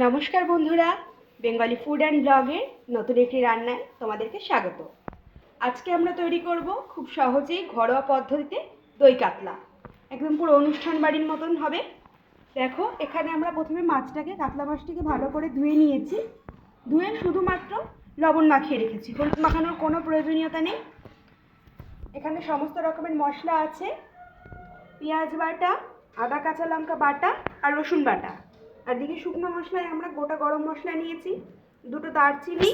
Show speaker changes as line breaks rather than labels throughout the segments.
নমস্কার বন্ধুরা, Bengali food and ব্লগের নতুন একটি রান্নায় তোমাদেরকে স্বাগত। আজকে আমরা তৈরি করব খুব সহজেই ঘরোয়া পদ্ধতিতে দই কাতলা। একদম পুরো অনুষ্ঠান বাড়ির মতন হবে। দেখো, এখানে আমরা প্রথমে কাতলা মাছটিকে ভালো করে ধুয়ে নিয়েছি। ধুয়ে শুধুমাত্র লবণ মাখিয়ে রেখেছি, হলুদ মাখানোর কোনো প্রয়োজনীয়তা নেই। এখানে সমস্ত রকমের মশলা আছে, পেঁয়াজ বাটা, আদা কাঁচা লঙ্কা বাটা আর রসুন বাটা। আর দিকে শুকনো মশলায় আমরা গোটা গরম মশলা নিয়েছি, 2টো দারচিনি,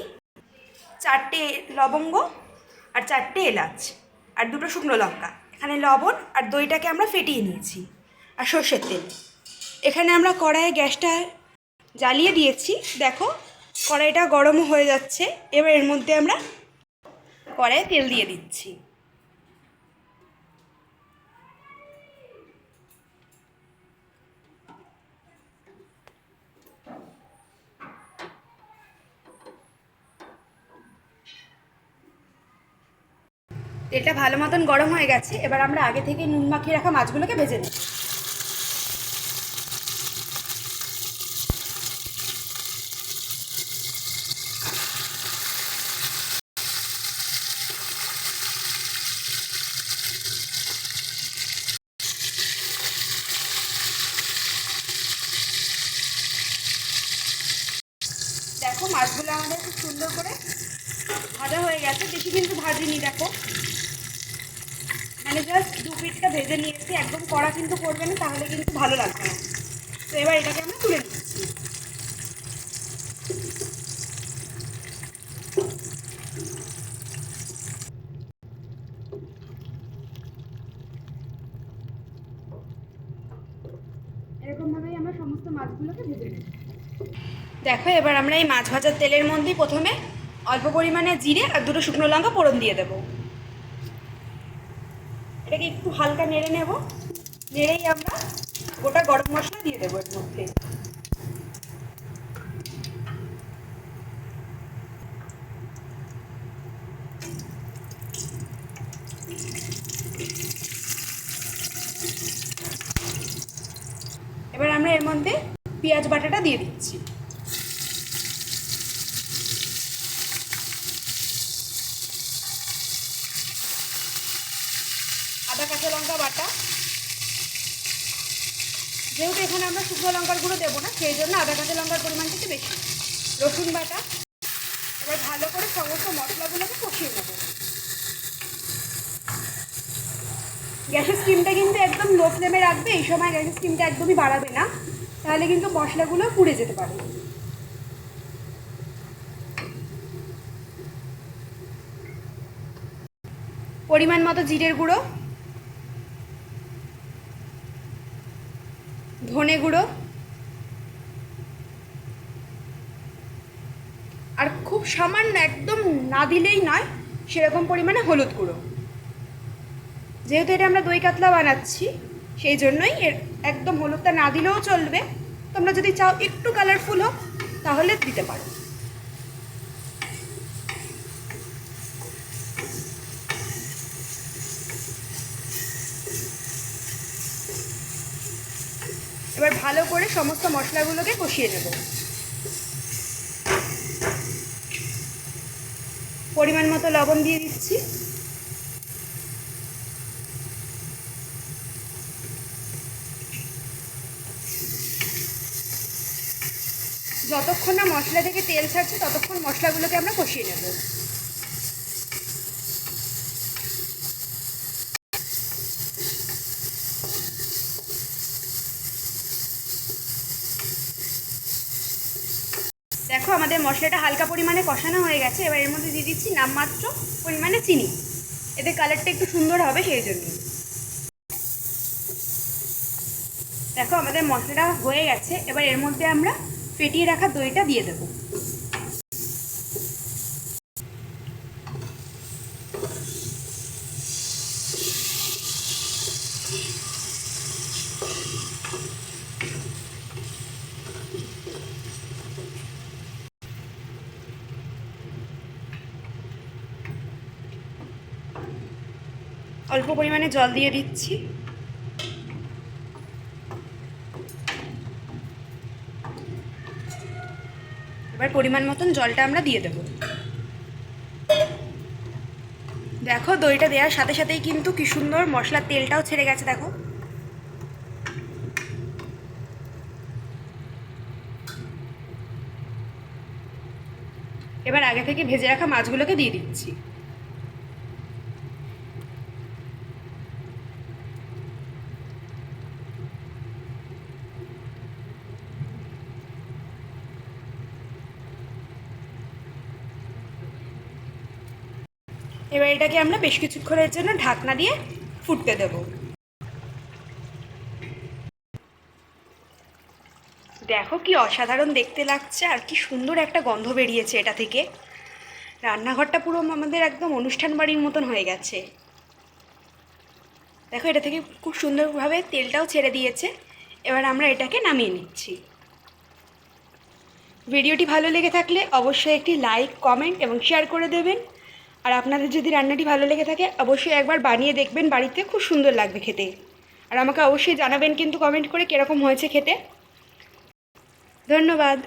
4টে লবঙ্গ আর 4টে এলাচ আর 2টো শুকনো লঙ্কা। এখানে লবণ আর দইটাকে আমরা ফেটিয়ে নিয়েছি আর সর্ষের তেল। এখানে আমরা কড়াইয়ে গ্যাসটা জ্বালিয়ে দিয়েছি। দেখো, কড়াইটা গরমও হয়ে যাচ্ছে। এবার এর মধ্যে আমরা কড়াইয়ে তেল দিয়ে দিচ্ছি। তেলটা ভালো মতন গরম হয়ে গেছে। এবার আমরা আগে থেকে নুন মাখিয়ে রাখা মাছগুলোকে ভেজে নেব। দেখো, মাছগুলো আমাদের খুব সুন্দর করে ভাজা হয়ে গেছে। বেশি কিন্তু ভাজিনি, দেখো, মানে জাস্ট 2 পিঠটা ভেজে নিয়েছি। একদম কড়া কিন্তু করবে না, তাহলে কিন্তু ভালো লাগবে না। তো এবার এটাকে আমরা তুলে নিচ্ছি। এরকমভাবেই আমরা সমস্ত মাছগুলোকে ভেজে নেব। দেখো, এবার আমরা এই মাছ ভাজার তেলের মধ্যেই প্রথমে অল্প পরিমাণে জিরে আর 2টো শুকনো লঙ্কা ফোড়ন দিয়ে দেবো। এটাকে একটু হালকা নেড়ে নেব। নেড়েই আমরা গোটা গরম মশলা দিয়ে দেবো এর মধ্যে। এবার আমরা এর মধ্যে পেঁয়াজ বাটাটা দিয়ে দিচ্ছি। আদা কাঁচা লঙ্কা বাটা, যেহেতু এখানে আমরা শুকনো লঙ্কার গুঁড়ো দেবো না, সেই জন্য আদা কাঁচা লঙ্কার পরিমাণটা একটু বেশি। রসুন বাটা। এবার ভালো করে সমস্ত মশলাগুলোকে কষিয়ে নেব। গ্যাসের স্টিমটা কিন্তু একদম লো ফ্লেমে রাখবে। এই সময় গ্যাসের স্টিমটা একদমই বাড়াবে না, তাহলে কিন্তু মশলাগুলো পুড়ে যেতে পারে। পরিমাণ মতো জিরের গুঁড়ো, ধনে গুঁড়ো আর খুব সামান্য, একদম না দিলেই নয় সেরকম পরিমাণে হলুদ গুঁড়ো। যেহেতু এটা আমরা দই কাতলা বানাচ্ছি, সেই জন্যই একদম হলুদটা না দিলেও চলবে। তোমরা যদি চাও একটু কালারফুল হোক তাহলে দিতে পারো। এবার ভালো করে সমস্ত মশলাগুলোকে কষিয়ে নেব। পরিমাণ মতো লবণ দিয়ে দিচ্ছি। যতক্ষণ না মশলা থেকে তেল ছাড়ছে ততক্ষণ মশলাগুলোকে আমরা কষিয়ে নেব। দেখো, আমাদের মশলাটা হালকা পরিমাণে কষানো হয়ে গেছে। এবার এর মধ্যে দিয়ে দিচ্ছি নামমাত্র পরিমাণে চিনি। এতে কালারটা একটু সুন্দর হবে সেই জন্য। দেখো, আমাদের মশলাটা হয়ে গেছে। এবার এর মধ্যে আমরা ফেটিয়ে রাখা দইটা দিয়ে দেব। অল্প পরিমাণে জল দিয়ে দিচ্ছি। এবার পরিমাণ মতন জলটা আমরা দিয়ে দেব। দেখো দইটা দেওয়ার সাথে সাথেই কিন্তু কি সুন্দর মশলার তেলটাও ছেড়ে গেছে দেখো। এবার আগে থেকে ভেজে রাখা মাছগুলোকে দিয়ে দিচ্ছি। এবার এটাকে আমরা বেশ কিছুক্ষণের জন্য ঢাকনা দিয়ে ফুটতে দেব। দেখো কি অসাধারণ দেখতে লাগছে আর কি সুন্দর একটা গন্ধ বেরিয়েছে এটা থেকে। রান্নাঘরটা পুরো আমাদের একদম অনুষ্ঠান বাড়ির মতন হয়ে গেছে। দেখো এটা থেকে খুব সুন্দরভাবে তেলটাও ছেড়ে দিয়েছে। এবার আমরা এটাকে নামিয়ে নিচ্ছি। ভিডিওটি ভালো লেগে থাকলে অবশ্যই একটি লাইক, কমেন্ট এবং শেয়ার করে দেবেন। আর আপনাদের যদি রান্নাটি ভালো লেগে থাকে অবশ্যই একবার বানিয়ে দেখবেন, বাড়িতে খুব সুন্দর লাগবে খেতে। আর আমাকে অবশ্যই জানাবেন কিন্তু কমেন্ট করে কীরকম হয়েছে খেতে। ধন্যবাদ।